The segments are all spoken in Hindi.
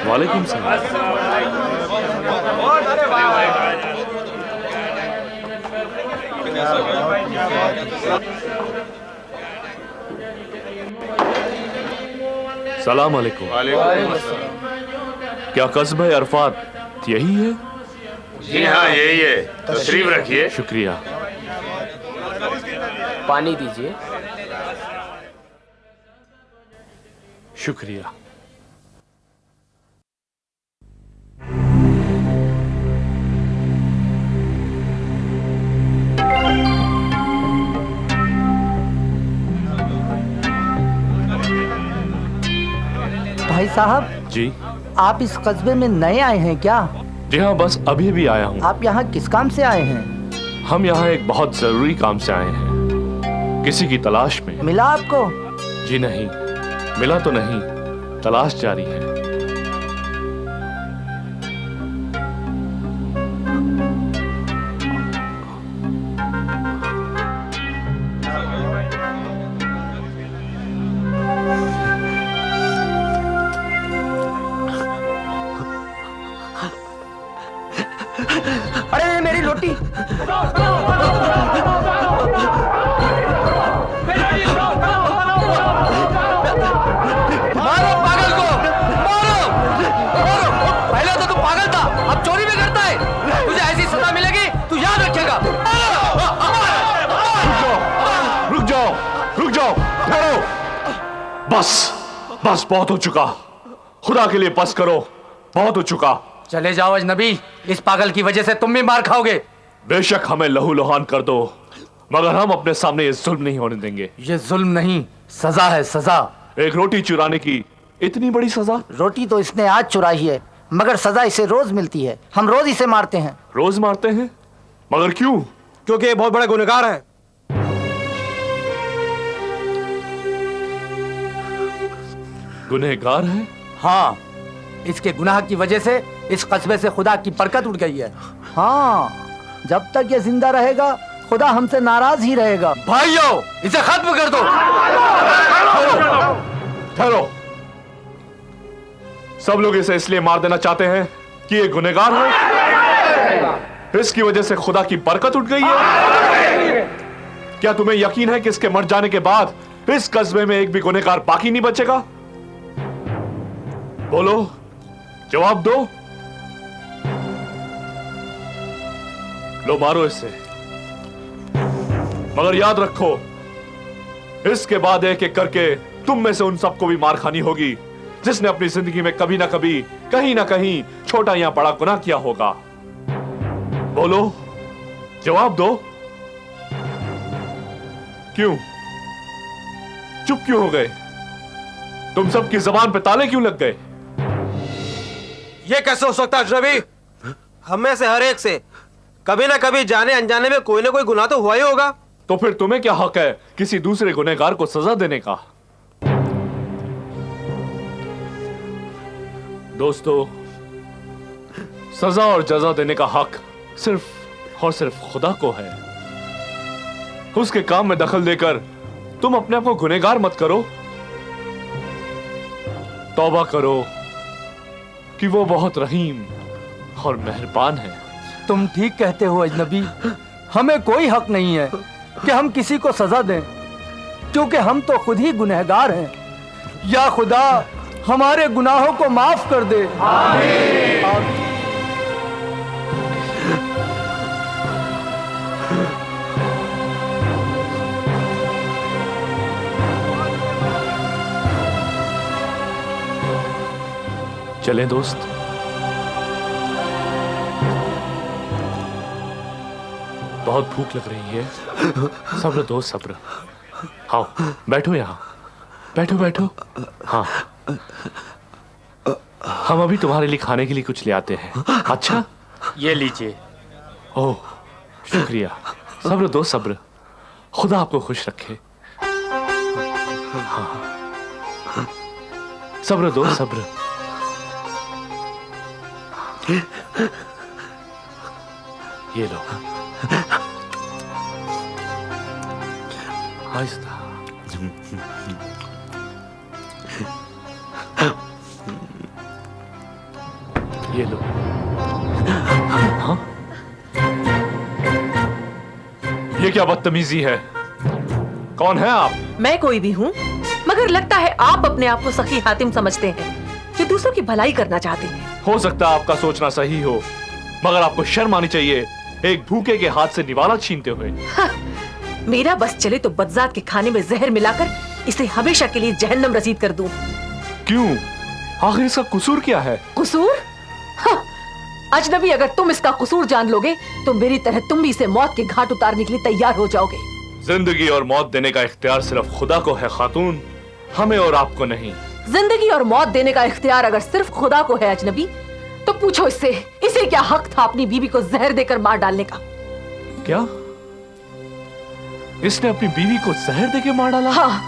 वालेकुम सलाम। सलाम अलैकुम। क्या कस्बा अरफात यही है? जी हाँ यही है, तशरीफ रखिए। शुक्रिया। पानी दीजिए। शुक्रिया। भाई साहब जी आप इस कस्बे में नए आए हैं क्या? जी हाँ, बस अभी भी आया हूँ। आप यहाँ किस काम से आए हैं? हम यहाँ एक बहुत जरूरी काम से आए हैं, किसी की तलाश में। मिला आपको? जी नहीं, मिला तो नहीं, तलाश जारी है। अरे मेरी रोटी! मारो पागल को! मारो! मारो! पहले तो तू पागल था, अब चोरी भी करता है। तुझे ऐसी सजा मिलेगी, तू याद रखेगा। रुक जाओ, रुक जाओ, ठहरो। बस बस, बहुत हो चुका। खुदा के लिए बस करो, बहुत हो चुका। चले जाओ अजनबी, इस पागल की वजह से तुम भी मार खाओगे। बेशक हमें लहूलुहान कर दो, मगर हम अपने सामने ये जुल्म नहीं होने देंगे। ये जुल्म नहीं, सजा है, सजा। एक रोटी चुराने की इतनी बड़ी सजा? रोटी तो इसने आज चुराई है, मगर सजा इसे रोज मिलती है। हम रोज इसे मारते हैं। रोज मारते हैं? मगर क्यों? क्योंकि ये बहुत बड़ा गुनहगार है। गुनहगार है? हाँ, इसके गुनाह की वजह से इस कस्बे से खुदा की बरकत उठ गई है। हाँ, जब तक ये जिंदा रहेगा खुदा हमसे नाराज ही रहेगा। भाइयों, इसे खत्म कर दो। ठहरो। सब लोग इसे इसलिए मार देना चाहते हैं कि ये गुनहगार है, इसकी वजह से खुदा की बरकत उठ गई है। क्या तुम्हें यकीन है कि इसके मर जाने के बाद इस कस्बे में एक भी गुनहगार बाकी नहीं बचेगा? बोलो, जवाब दो। लो मारो इसे, मगर याद रखो, इसके बाद एक एक करके तुम में से उन सबको भी मार खानी होगी जिसने अपनी जिंदगी में कभी ना कभी, कहीं ना कहीं छोटा या बड़ा गुनाह किया होगा। बोलो, जवाब दो। क्यों चुप क्यों हो गए? तुम सबकी जबान पे ताले क्यों लग गए? ये कैसे हो सकता है अजनबी? हम में से हर एक से कभी ना कभी जाने अनजाने में कोई ना कोई गुनाह तो हुआ ही होगा। तो फिर तुम्हें क्या हक है किसी दूसरे गुनहगार को सजा देने का? दोस्तों, सजा और जजा देने का हक सिर्फ और सिर्फ खुदा को है। उसके काम में दखल देकर तुम अपने आप को गुनहगार मत करो। तौबा करो कि वो बहुत रहीम और मेहरबान है। तुम ठीक कहते हो अजनबी, हमें कोई हक नहीं है कि हम किसी को सजा दें, क्योंकि हम तो खुद ही गुनहगार हैं। या खुदा हमारे गुनाहों को माफ कर दे। आमीन। आमीन। चलें दोस्त। बहुत भूख लग रही है। सब्र दोस्त, सब्र। आओ बैठो, यहाँ बैठो बैठो। हाँ, हम अभी तुम्हारे लिए खाने के लिए कुछ ले आते हैं। अच्छा, ये लीजिए। ओह शुक्रिया। सब्र दोस्त, सब्र। खुदा आपको खुश रखे। सब्र दो, सब्र। ये लो। आहिस्ता। ये लो। हाँ? ये क्या बदतमीजी है? कौन है आप? मैं कोई भी हूँ, मगर लगता है आप अपने आप को सखी हातिम समझते हैं जो दूसरों की भलाई करना चाहते हैं। हो सकता है आपका सोचना सही हो, मगर आपको शर्म आनी चाहिए एक भूखे के हाथ से निवाला छीनते हुए। हाँ, मेरा बस चले तो बदजात के खाने में जहर मिलाकर इसे हमेशा के लिए जहन्नम रसीद कर दूं। क्यों? आखिर इसका कसूर क्या है? कसूर? हाँ, अजनबी, अगर तुम इसका कसूर जान लोगे तो मेरी तरह तुम भी इसे मौत के घाट उतारने के लिए तैयार हो जाओगे। जिंदगी और मौत देने का इख्तियार सिर्फ खुदा को है खातून, हमें और आपको नहीं। जिंदगी और मौत देने का इख्तियार अगर सिर्फ खुदा को है अजनबी, तो पूछो इससे, इसे क्या हक था अपनी बीवी को जहर देकर मार डालने का? क्या? इसने अपनी बीवी को जहर देकर मार डाला? हाँ,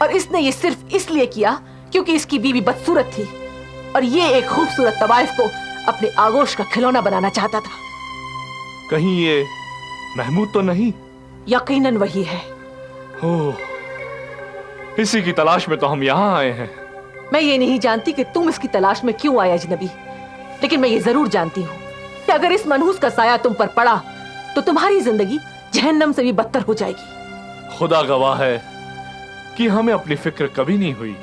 और इसने ये सिर्फ इसलिए किया क्योंकि इसकी बीवी बदसूरत थी और ये एक खूबसूरत तवाइफ को अपने आगोश का खिलौना बनाना चाहता था। कहीं ये महमूद तो नहीं? यकीनन वही है। ओह, इसी की तलाश में तो हम यहाँ आए हैं। मैं ये नहीं जानती कि तुम इसकी तलाश में क्यों आए अजनबी, लेकिन मैं ये जरूर जानती हूँ कि अगर इस मनहूस का साया तुम पर पड़ा तो तुम्हारी जिंदगी जहन्नम से भी बदतर हो जाएगी। खुदा गवाह है कि हमें अपनी फिक्र कभी नहीं हुई,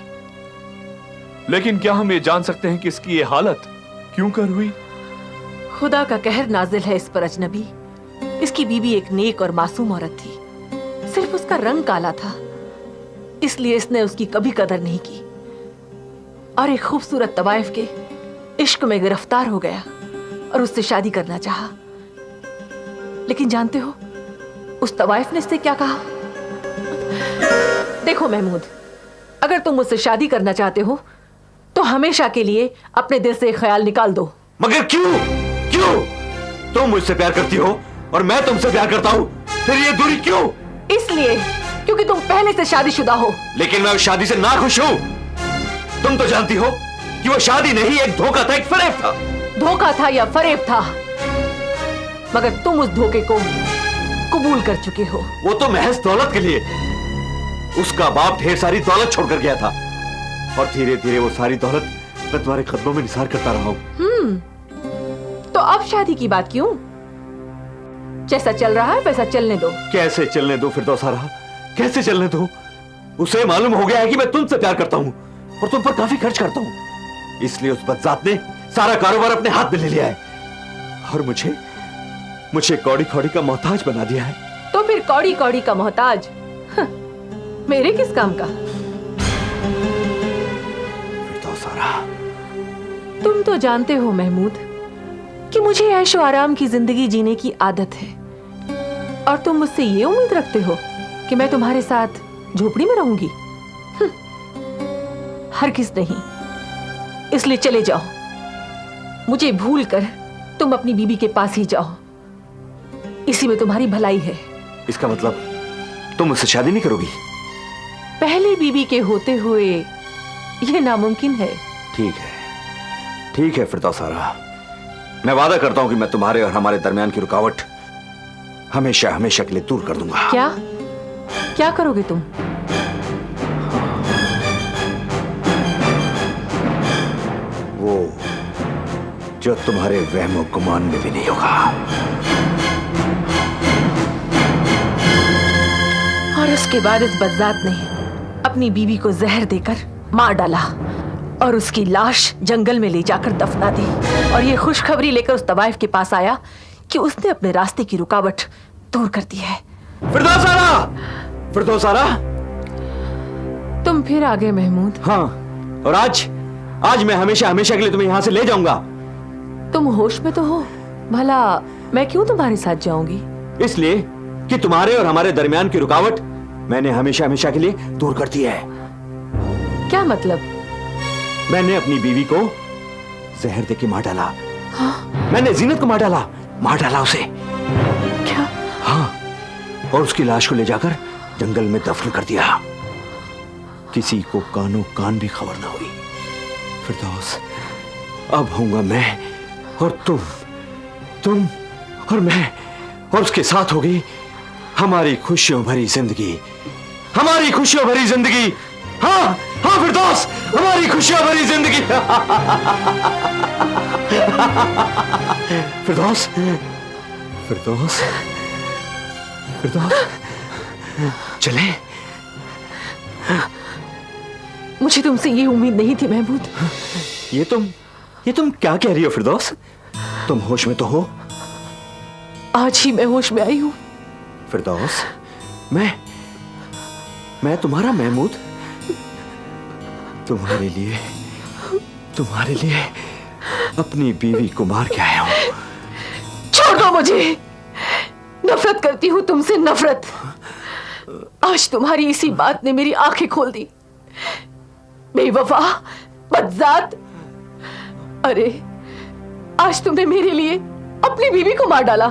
लेकिन क्या हम ये जान सकते हैं कि इसकी ये हालत क्यों कर हुई? खुदा का कहर नाजिल है इस पर अजनबी। इसकी बीवी एक नेक और मासूम औरत थी, सिर्फ उसका रंग काला था, इसलिए इसने उसकी कभी कदर नहीं की और एक खूबसूरत तवाइफ के इश्क में गिरफ्तार हो गया और उससे शादी करना चाहा। लेकिन जानते हो उस तवाइफ ने इससे क्या कहा? देखो महमूद, अगर तुम मुझसे शादी करना चाहते हो तो हमेशा के लिए अपने दिल से ख्याल निकाल दो। मगर क्यों? क्यों? तुम मुझसे प्यार करती हो और मैं तुमसे प्यार करता हूँ, फिर ये दूरी क्यों? इसलिए क्योंकि तुम पहले से शादीशुदा हो। लेकिन मैं उस शादी से नाखुश हूँ। तुम तो जानती हो कि वो शादी नहीं, एक धोखा था, एक फरेब था। धोखा था या फरेब था, मगर तुम उस धोखे को कबूल कर चुके हो। वो तो महज दौलत के लिए। उसका बाप ढेर सारी दौलत छोड़कर गया था और धीरे धीरे वो सारी दौलत मैं तुम्हारे कदमों में निसार करता रहा हूँ। तो अब शादी की बात क्यों? जैसा चल रहा है वैसा चलने दो। कैसे चलने दो फिरदौसा? कैसे चलने दो? उसे मालूम हो गया है कि मैं तुमसे प्यार करता हूँ और तुम पर काफी खर्च करता हूँ, इसलिए उस बदजात ने सारा कारोबार अपने हाथ में ले लिया है और मुझे कौड़ी कौड़ी का मोहताज बना दिया है। तो फिर कौड़ी कौड़ी का मोहताज मेरे किस काम का? फिरदौसा, तुम तो जानते हो महमूद कि मुझे ऐशो आराम की जिंदगी जीने की आदत है और तुम मुझसे ये उम्मीद रखते हो कि मैं तुम्हारे साथ झोपड़ी में रहूंगी? हरगिज़ नहीं। इसलिए चले जाओ, मुझे भूल कर तुम अपनी बीबी के पास ही जाओ, इसी में तुम्हारी भलाई है। इसका मतलब तुम मुझसे शादी नहीं करोगी? पहली बीबी के होते हुए यह नामुमकिन है। ठीक है फिरदौसा, मैं वादा करता हूं कि मैं तुम्हारे और हमारे दरमियान की रुकावट हमेशा हमेशा के लिए दूर कर दूंगा। क्या करोगे तुम? वो जो तुम्हारे वहमो गुमान में भी नहीं होगा। और उसके बाद इस बदजात ने अपनी बीवी को जहर देकर मार डाला और उसकी लाश जंगल में ले जाकर दफना दी और ये खुशखबरी लेकर उस तवाइफ के पास आया कि उसने अपने रास्ते की रुकावट दूर कर दी है। फिरदौसा, तुम फिर आ गए महमूद। हाँ, और आज मैं हमेशा हमेशा के लिए तुम्हें यहां से ले जाऊंगा। तुम होश में तो हो? भला मैं क्यों तुम्हारे साथ जाऊंगी? इसलिए कि तुम्हारे और हमारे दरमियान की रुकावट मैंने हमेशा हमेशा के लिए दूर कर दी है। क्या मतलब? मैंने अपनी बीवी को जहर देके मार डाला। हाँ? मैंने जीनत को मार डाला उसे। क्या? हाँ, और उसकी लाश को ले जाकर जंगल में दफन कर दिया। किसी को कानों कान भी खबर ना हुई। फिरदौस, अब होऊंगा मैं और तुम और मैं, और उसके साथ होगी हमारी खुशियों भरी जिंदगी, हमारी खुशियों भरी जिंदगी। हाँ हाँ फिरदौस, हमारी खुशियों भरी जिंदगी। फिरदौस, फिरदौस, फिरदौस, चले। मुझे तुमसे ये उम्मीद नहीं थी महमूद। ये तुम क्या कह रही हो फिरदौस? तुम होश में तो हो? आज ही मैं होश में आई हूं। फिरदौस, मैं तुम्हारा महमूद, तुम्हारे लिए अपनी बीवी को मार के आया हूं। छोड़ दो मुझे, नफरत करती हूं तुमसे, नफरत। आज तुम्हारी इसी बात ने मेरी आंखें खोल दी। बेवफा, बदजात। अरे आज तुमने मेरे लिए अपनी बीवी को मार डाला,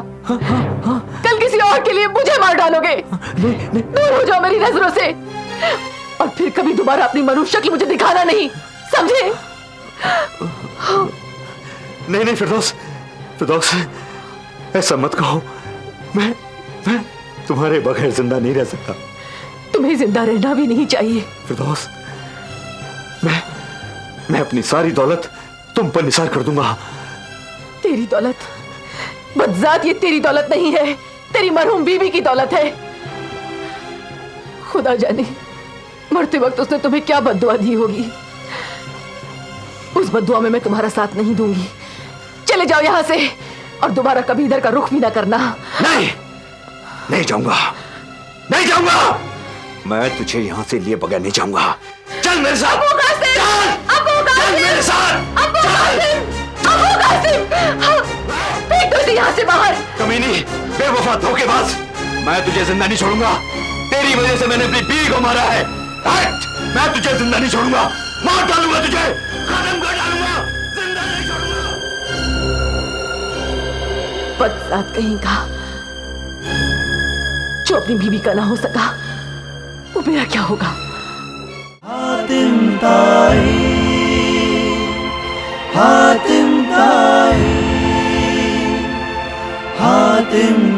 कल किसी और के लिए मुझे मार डालोगे। दूर हो जाओ मेरी नजरों से, और फिर कभी दोबारा अपनी मनुष्य शक्ल मुझे दिखाना नहीं, समझे? नहीं फिरदौस, फिरदौस, ऐसा मत कहो। मैं तुम्हारे बगैर जिंदा नहीं रह सकता। तुम्हें जिंदा रहना भी नहीं चाहिए। फिरदौस, मैं अपनी सारी दौलत तुम पर निसार कर दूंगा। तेरी दौलत? बदजात, ये तेरी दौलत नहीं है, तेरी मरहूम बीवी की दौलत है। खुदा जाने मरते वक्त उसने तुम्हें क्या बद्दुआ दी होगी। उस बद्दुआ में मैं तुम्हारा साथ नहीं दूंगी। चले जाओ यहां से, और दोबारा कभी इधर का रुख भी ना करना। नहीं जाऊंगा, नहीं जाऊंगा। मैं तुझे यहां से लिए बगैर नहीं जाऊंगा। चल मेरे साथ, चल मेरे साथ, फेंक दो इसे यहां से बाहर। कमीनी, बेवफा, धोखेबाज, मैं तुझे जिंदा नहीं छोड़ूंगा। तेरी वजह से मैंने अपनी बीवी को मारा है। मैं तुझे जिंदा नहीं छोड़ूंगा, मार डालूंगा तुझे, खत्म कर डालूंगा, जिंदा नहीं छोड़ूंगा। बदजात कहीं का, जो अपनी बीवी का ना हो सका, वो मेरा क्या होगा? हातिम ताई, हातिम ताई, हातिम